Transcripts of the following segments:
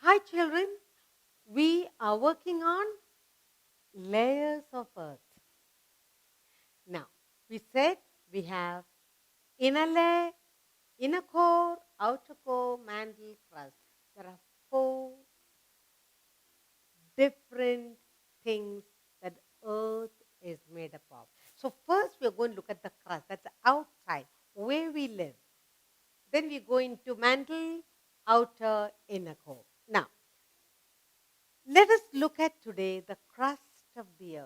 Hi children, we are working on layers of earth. Now, we said we have inner layer, inner core, outer core, mantle, crust. There are four different things that earth is made up of. So first we are going to look at the crust, that's the outside, where we live. Then we go into mantle, outer, inner core. Now, let us look at today the crust of the earth.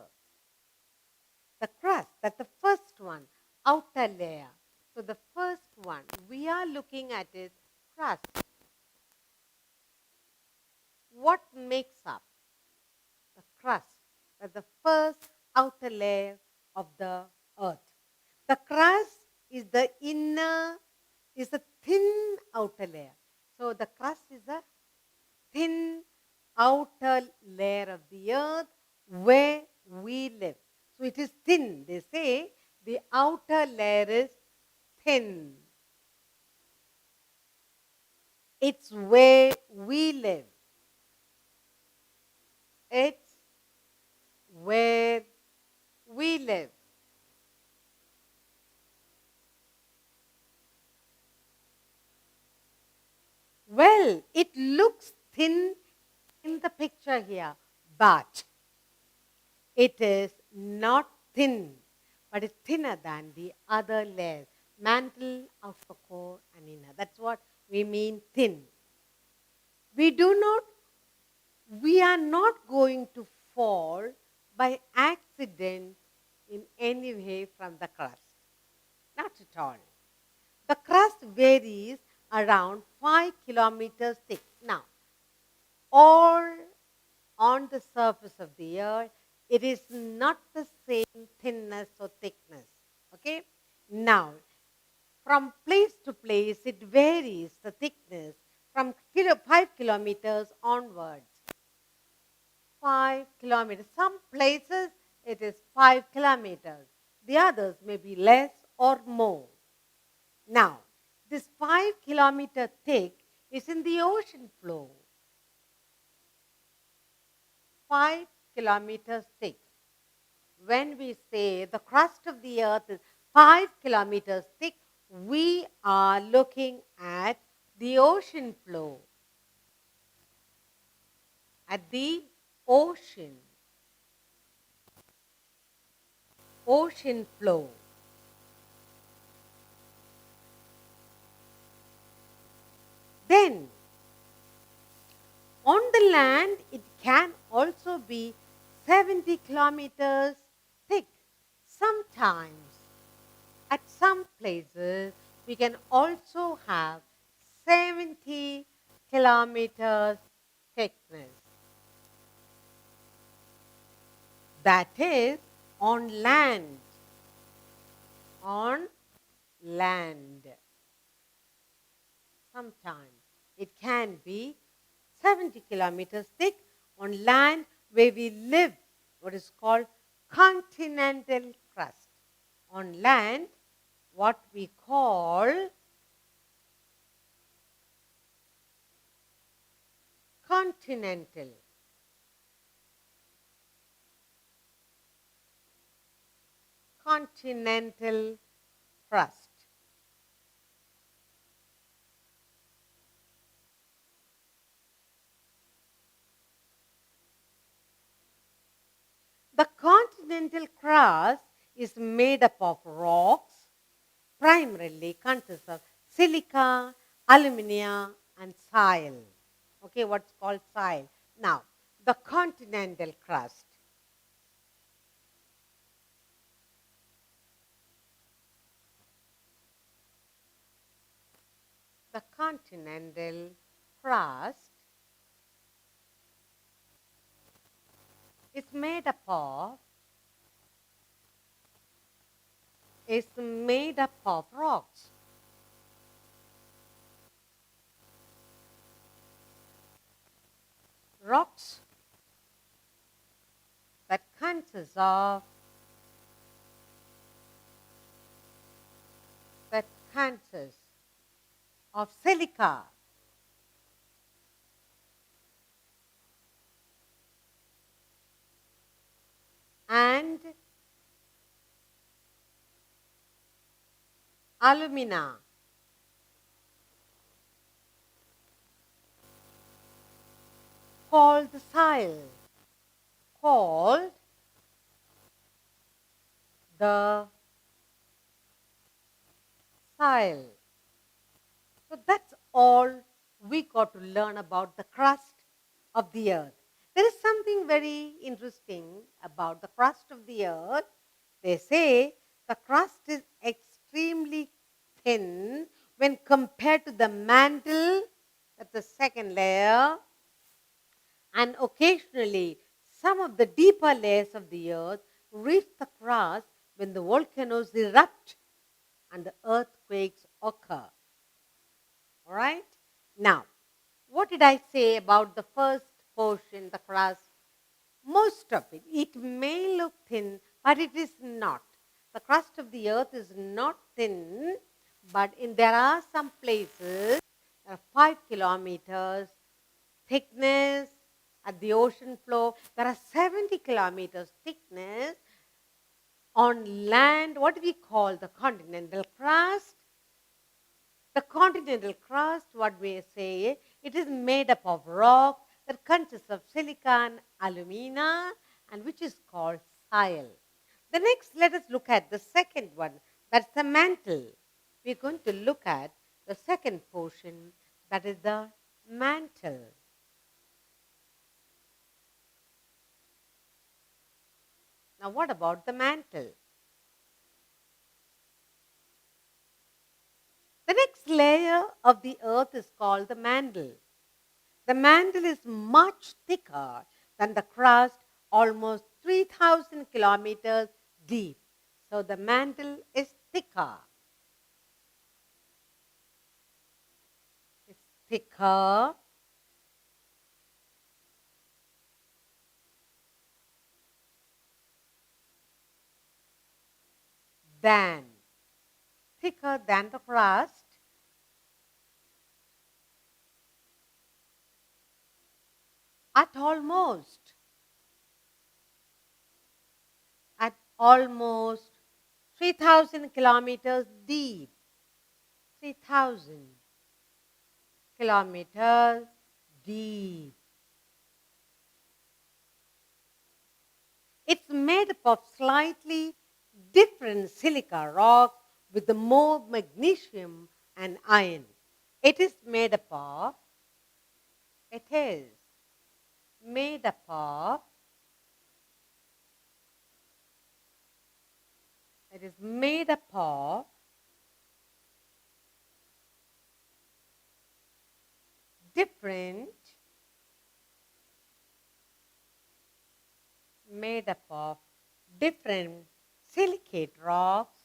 The crust, that's the first one, outer layer. So the first one we are looking at is crust. What makes up the crust? That's the first outer layer of the earth. The crust is the inner, is a thin outer layer. So the crust is a thin outer layer of the earth where we live. So it is thin. They say the outer layer is thin. It's where we live. It's where we live. Well, it looks thin in the picture here, but it is not thin, but it's thinner than the other layers, mantle, outer core, and inner. That's what we mean thin. We are not going to fall by accident in any way from the crust. Not at all. The crust varies around 5 kilometers thick. Now, all on the surface of the earth, it is not the same thinness or thickness. Okay? Now, from place to place, it varies the thickness from 5 kilometers onwards. 5 kilometers. Some places it is 5 kilometers. The others may be less or more. Now, this 5 kilometer thick is in the ocean floor. 5 kilometers thick. When we say the crust of the earth is 5 kilometers thick, we are looking at the ocean floor. At the ocean floor. Then, on the land, it can also be 70 kilometers thick. Sometimes, at some places, we can also have 70 kilometers thickness. That is on land. On land. Sometimes it can be 70 kilometers thick on land where we live, what is called continental crust. On land, what we call continental. Continental crust. The continental crust is made up of rocks, primarily consists of silica, alumina, and soil. Okay, what's called soil. Now, the continental crust. The continental crust is made up of rocks. Rocks that consists of silica, alumina, called the soil, called the soil. So that's all we got to learn about the crust of the earth. There is something very interesting about the crust of the earth. They say the crust is extremely thin when compared to the mantle, that's the second layer, and occasionally some of the deeper layers of the earth reach the crust when the volcanoes erupt and the earthquakes occur. All right? Now, what did I say about the first portion, the crust? Most of it, it may look thin, but it is not. The crust of the earth is not thin, but there are some places that are 5 kilometers thickness at the ocean floor. There are 70 kilometers thickness on land, what do we call the continental crust. The continental crust, what we say, it is made up of rock that consists of silicon, alumina, and which is called soil. The next, let us look at the second one, that's the mantle. We're going to look at the second portion, that is the mantle. Now, what about the mantle? The next layer of the earth is called the mantle. The mantle is much thicker than the crust, almost 3,000 kilometers deep. So the mantle is thicker. It's thicker. Than, thicker than the crust. At almost 3,000 kilometers deep. 3,000 kilometers deep. It's made up of slightly different silica rocks with more magnesium and iron. It is made up of different made up of different silicate rocks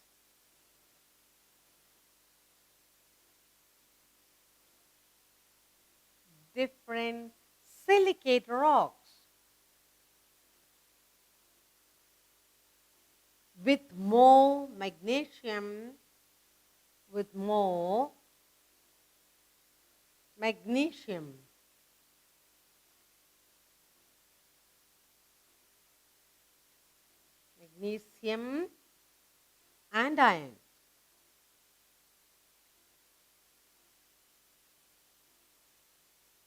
with more magnesium and iron.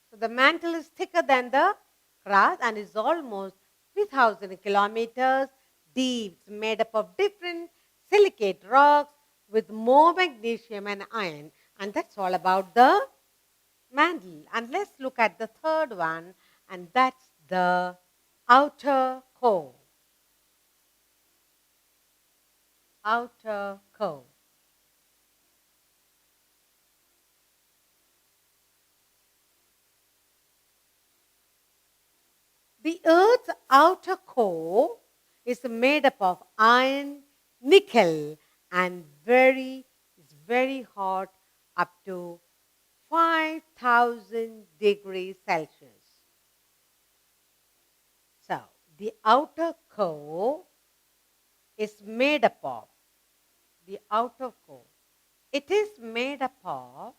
So the mantle is thicker than the crust and is almost 3,000 kilometers deep. It's made up of different silicate rocks with more magnesium and iron. And that's all about the mantle. And let's look at the third one, and that's the outer core. Outer core. The Earth's outer core is made up of iron, nickel, and it's very hot, up to 5,000 degrees Celsius. So, the outer core is made up of, the outer core, it is made up of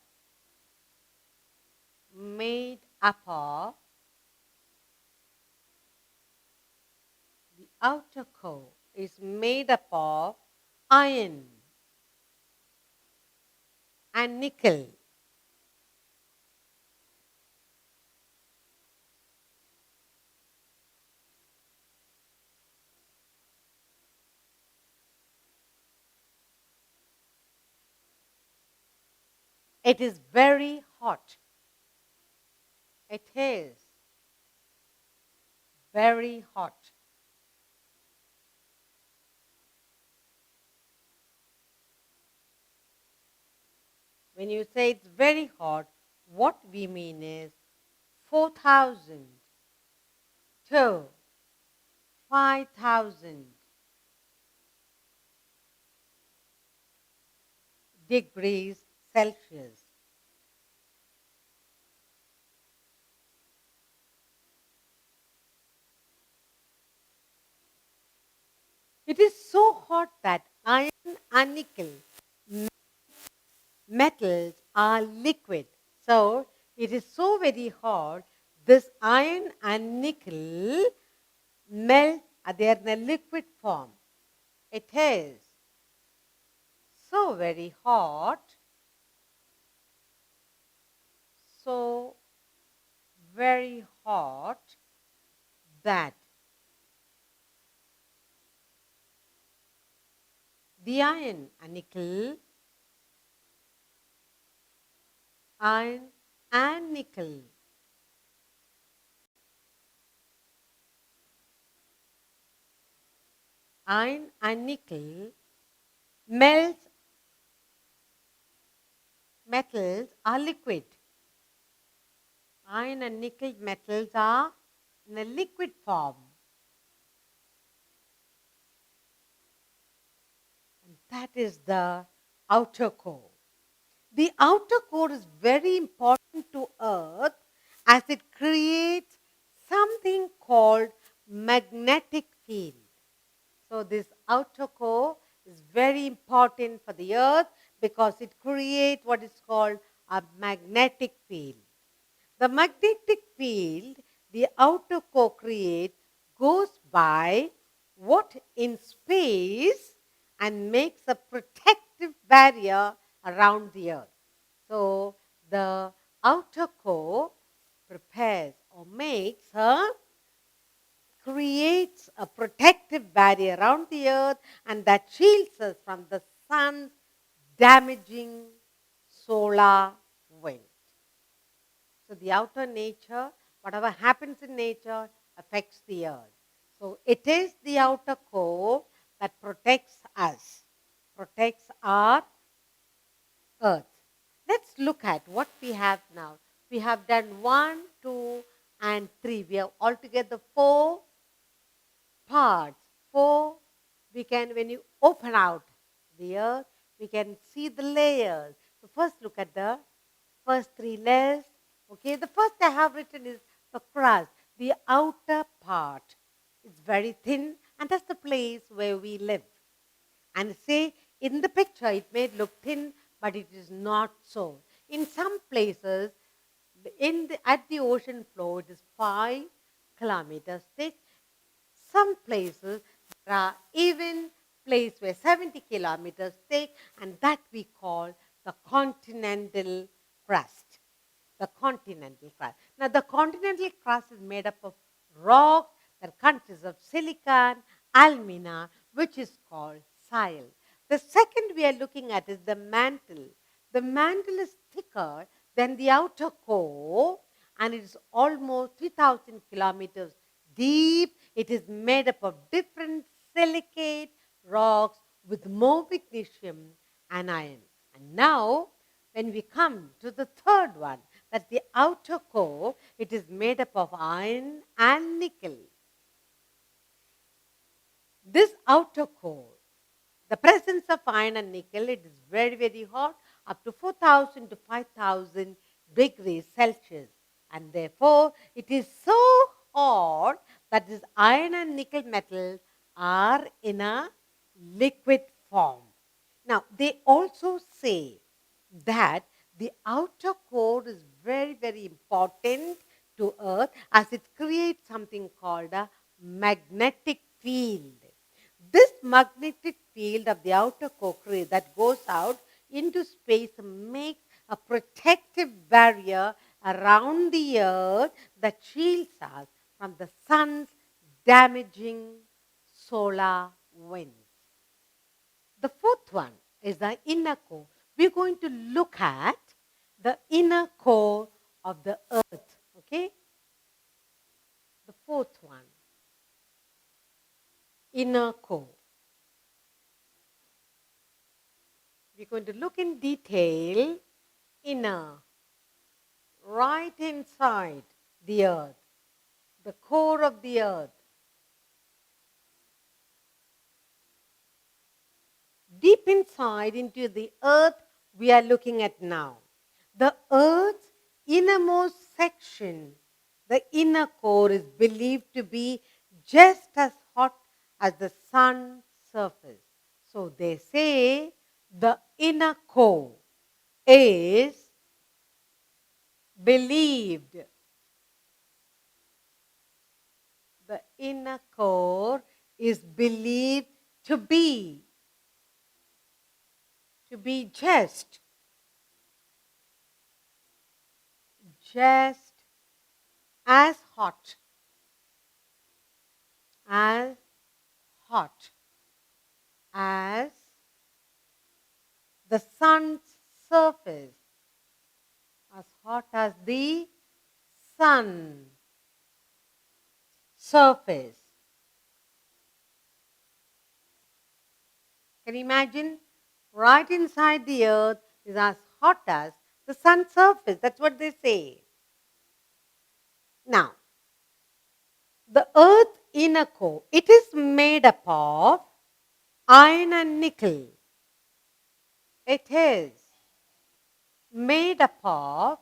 the outer core is made up of iron, and nickel. It is very hot. It is very hot. When you say it's very hot, what we mean is 4,000 to 5,000 degrees Celsius. It is so hot that iron and nickel metals are liquid. So it is so very hot, this iron and nickel melt, they are in a liquid form. It is so very hot, so very hot that the iron and nickel iron and nickel melts metals are liquid. Iron and nickel metals are in a liquid form. And that is the outer core. The outer core is very important to Earth as it creates something called magnetic field. So this outer core is very important for the Earth because it creates what is called a magnetic field. The magnetic field the outer core creates goes by what in space and makes a protective barrier around the Earth. So the outer core prepares or creates a protective barrier around the Earth and that shields us from the sun's damaging solar wind. So the outer nature, whatever happens in nature, affects the Earth. So it is the outer core that protects us, protects our Earth. Let's look at what we have now. We have done 1, 2, and 3. We have altogether 4 parts. 4, when you open out the Earth, we can see the layers. So first look at the first 3 layers. Okay, the first I have written is the crust, the outer part. It's very thin, and that's the place where we live. And say, in the picture, it may look thin, but it is not so. In some places, at the ocean floor, it is 5 kilometers thick. Some places, there are even places where 70 kilometers thick, and that we call the continental crust. The continental crust. Now, the continental crust is made up of rocks that consists of silicon, alumina, which is called sile. The second we are looking at is the mantle. The mantle is thicker than the outer core and it is almost 3,000 kilometers deep. It is made up of different silicate rocks with more magnesium and iron. And now, when we come to the third one, that's the outer core, it is made up of iron and nickel. This outer core, the presence of iron and nickel, it is very, very hot, up to 4,000 to 5,000 degrees Celsius. And therefore, it is so hot that this iron and nickel metals are in a liquid form. Now, they also say that the outer core is very, very important to Earth as it creates something called a magnetic field. This magnetic field of the outer core that goes out into space makes a protective barrier around the earth that shields us from the sun's damaging solar winds. The fourth one is the inner core. We're going to look at the inner core of the earth. Okay? The fourth one, inner core. We're going to look in detail inner, right inside the earth, the core of the earth. Deep inside into the earth we are looking at now. The earth's innermost section, the inner core, is believed to be just as hot as the sun's surface. So they say the inner core is believed. The inner core is believed to be just as hot as the sun's surface, as hot as the sun surface. Can you imagine? Right inside the earth is as hot as the sun's surface. That's what they say. Now, the earth's inner core, it is made up of iron and nickel. It is made up of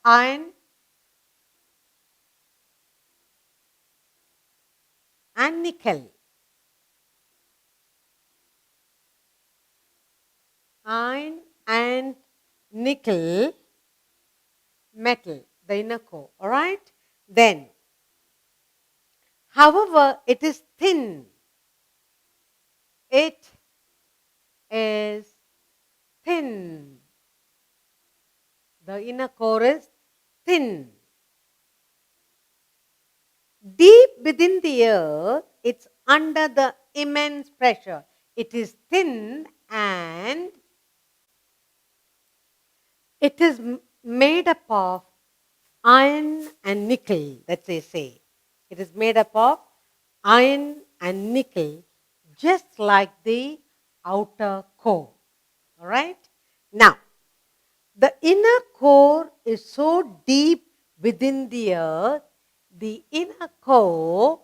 iron and nickel. Iron and nickel metal, the inner core. All right? Then, however, it is thin. It is thin. The inner core is thin. Deep within the earth, it's under the immense pressure. It is thin and it is made up of iron and nickel, that they say. It is made up of iron and nickel, just like the outer core. All right? Now, the inner core is so deep within the earth, the inner core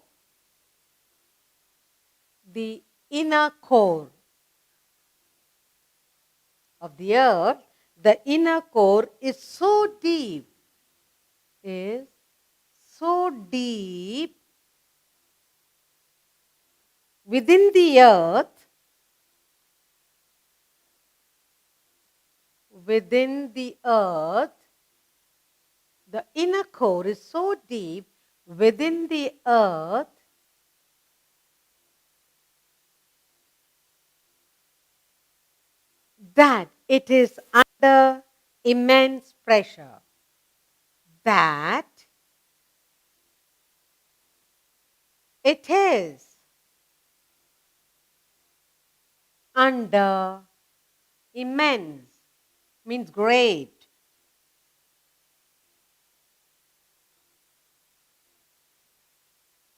of the earth, the inner core is so deep within the earth, the inner core is so deep within the earth that it is under immense pressure. That it is under immense, means great.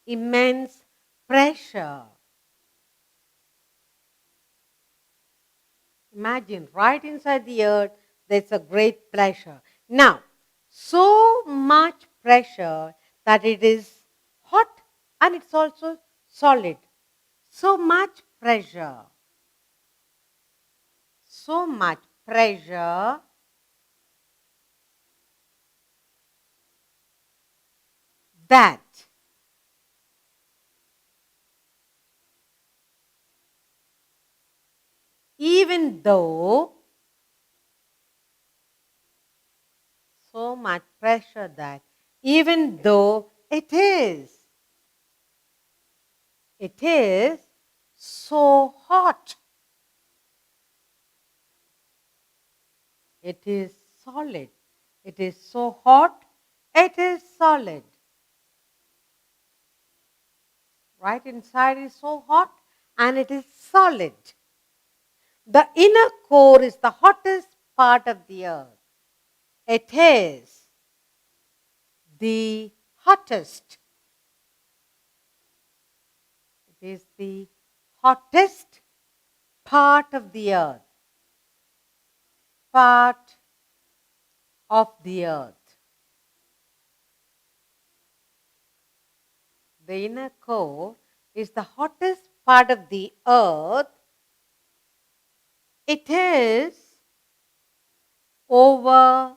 Immense pressure. Imagine, right inside the earth, there's a great pressure. Now, so much pressure that it is hot and it's also solid. So much pressure that even though it is so hot. It is solid. It is so hot. It is solid. Right inside is so hot and it is solid. The inner core is the hottest part of the earth. It is the hottest. It is the hottest part of the earth. Part of the earth. The inner core is the hottest part of the earth. It is over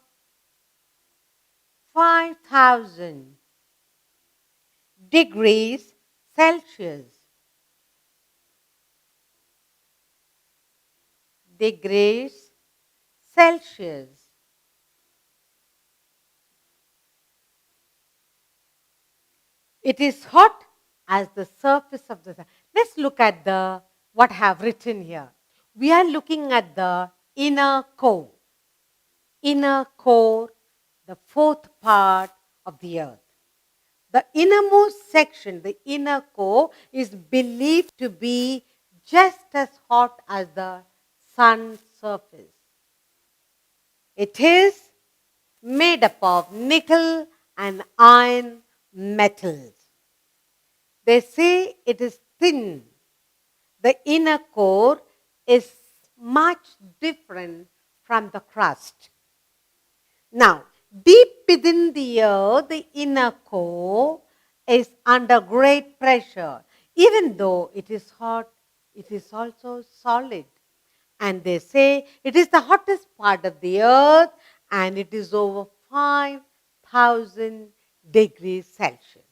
5,000 degrees Celsius. Degrees Celsius. It is hot as the surface of the sun. Let's look at what I have written here. We are looking at the inner core. Inner core, the fourth part of the earth. The innermost section, the inner core, is believed to be just as hot as the sun's surface. It is made up of nickel and iron metals. They say it is thin. The inner core is much different from the crust. Now, deep within the earth, the inner core is under great pressure. Even though it is hot, it is also solid. And they say it is the hottest part of the earth and it is over 5,000 degrees Celsius.